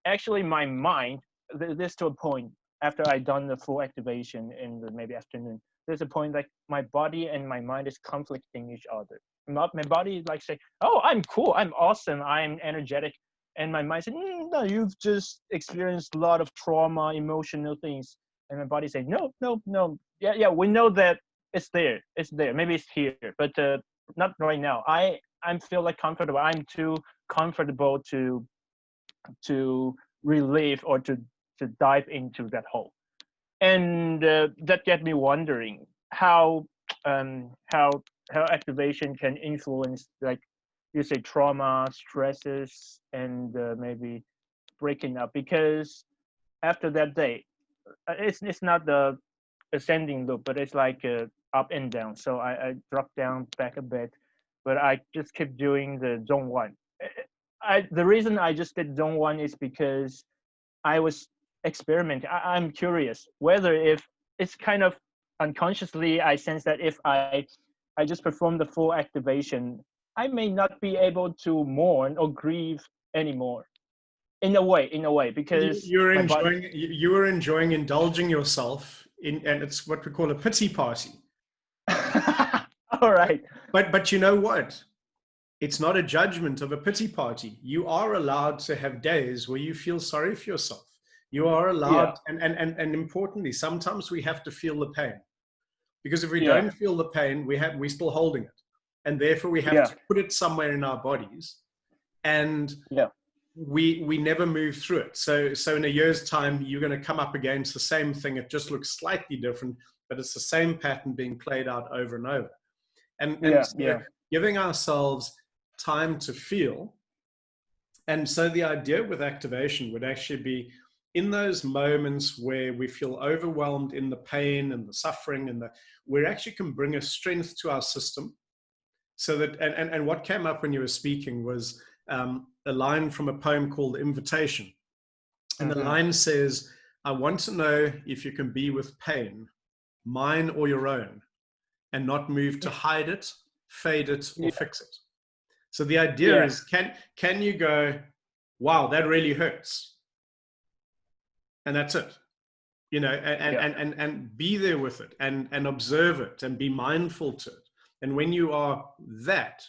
actually my mind, this to a point after I done the full activation in the maybe afternoon, there's a point like my body and my mind is conflicting each other. My body is like saying, oh, I'm cool, I'm awesome, I'm energetic. And my mind said, no, you've just experienced a lot of trauma, emotional things. And my body said, no, no, no. Yeah, yeah, we know that it's there. It's there. Maybe it's here, but not right now. I feel like comfortable. I'm too comfortable to relive or to dive into that hole. And that get me wondering how um, how how activation can influence, like you say, trauma, stresses, and maybe breaking up. Because after that day, it's not the ascending loop, but it's like up and down. So I drop down back a bit, but I just keep doing the zone one. The reason I just did zone one is because I was experimenting. I'm curious whether if it's kind of unconsciously I sense that if I just perform the full activation, I may not be able to mourn or grieve anymore. In a way, because You're my body. enjoying, you were enjoying indulging yourself in, and it's what we call a pity party. All right. But you know what? It's not a judgment of a pity party. You are allowed to have days where you feel sorry for yourself. You are Yeah. allowed, and importantly, sometimes we have to feel the pain. Because if we Yeah. don't feel the pain, we're still holding it. And therefore we have Yeah. to put it somewhere in our bodies. And Yeah. we never move through it. So in a year's time, you're going to come up against the same thing. It just looks slightly different, but it's the same pattern being played out over and over. And Yeah. so Yeah. giving ourselves time to feel. And so the idea with activation would actually be in those moments where we feel overwhelmed in the pain and the suffering, and we actually can bring a strength to our system. So that, and what came up when you were speaking was a line from a poem called Invitation. And the Mm-hmm. line says, I want to know if you can be with pain, mine or your own, and not move to hide it, fade it, or Yeah. fix it. So the idea Yeah. is, can you go, wow, that really hurts, and that's it, you know, Yeah. and be there with it, and observe it, and be mindful to it. And when you are that,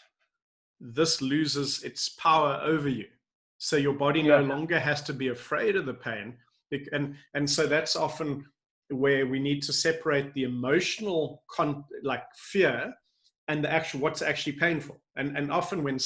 this loses its power over you. So your body no Yeah. longer has to be afraid of the pain. And so that's often where we need to separate the emotional like fear and the actual what's actually painful. And often when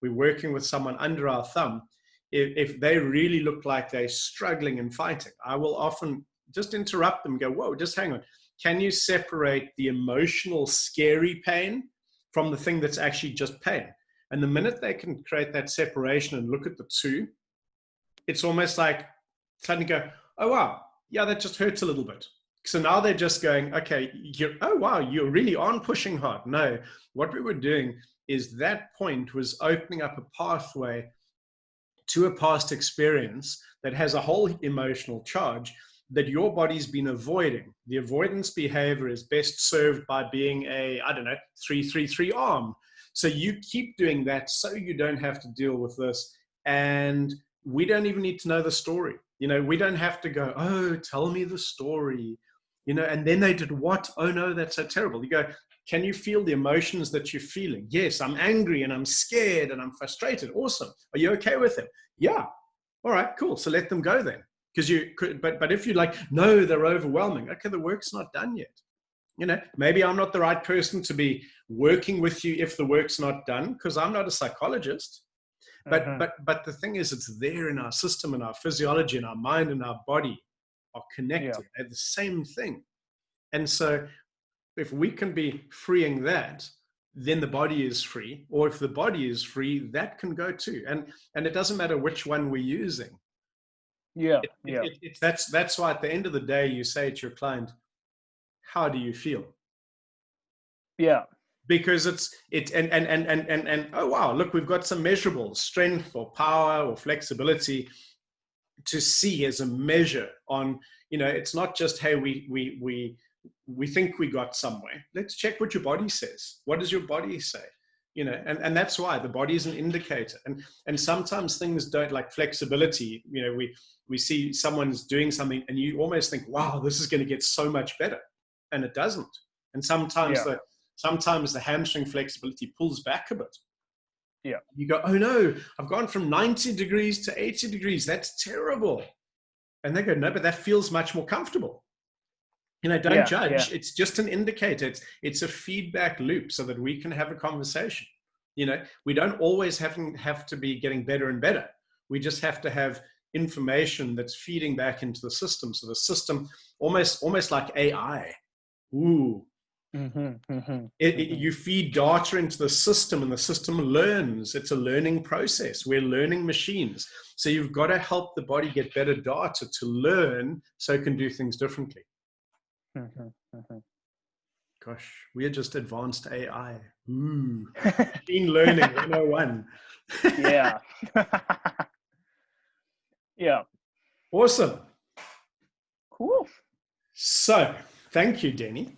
we're working with someone under our thumb, if they really look like they're struggling and fighting, I will often just interrupt them and go, whoa, just hang on. Can you separate the emotional scary pain from the thing that's actually just pain? And the minute they can create that separation and look at the two, it's almost like suddenly go, oh, wow, yeah, that just hurts a little bit. So now they're just going, okay, oh, wow, you really aren't pushing hard. No, what we were doing is that point was opening up a pathway to a past experience that has a whole emotional charge that your body's been avoiding. The avoidance behavior is best served by being a, I don't know, 3-3-3 arm. So you keep doing that so you don't have to deal with this. And we don't even need to know the story. You know, we don't have to go, oh, tell me the story. You know, and then they did what? Oh, no, that's so terrible. You go, can you feel the emotions that you're feeling? Yes, I'm angry and I'm scared and I'm frustrated. Awesome. Are you okay with it? Yeah. All right, cool. So let them go then. Because you could, but if you're like, no, they're overwhelming. Okay, the work's not done yet. You know, maybe I'm not the right person to be working with you if the work's not done, because I'm not a psychologist. But Mm-hmm. but the thing is, it's there in our system and our physiology and our mind and our body are Yeah. connected. They're the same thing. And so if we can be freeing that, then the body is free. Or if the body is free, that can go too. And it doesn't matter which one we're using. Yeah. Yeah. That's why at the end of the day, you say to your client, how do you feel? Yeah. Because and oh wow, look, we've got some measurables, strength or power or flexibility to see as a measure on, you know, it's not just, hey, we think we got somewhere. Let's check what your body says. What does your body say? and that's why the body is an indicator. And sometimes things don't, like flexibility, we see someone's doing something and you almost think, wow, this is going to get so much better. And it doesn't. And sometimes the hamstring flexibility pulls back a bit. Yeah. You go, oh no, I've gone from 90 degrees to 80 degrees. That's terrible. And they go, no, but that feels much more comfortable. Don't judge. It's just an indicator. It's a feedback loop so that we can have a conversation. We don't always have to be getting better and better. We just have to have information that's feeding back into the system. So the system, almost like AI. Ooh. You feed data into the system and the system learns. It's a learning process. We're learning machines. So you've got to help the body get better data to learn so it can do things differently. Gosh, we're just advanced AI. Ooh. Machine learning 101. Yeah. Yeah. Awesome. Cool. So thank you, Denny.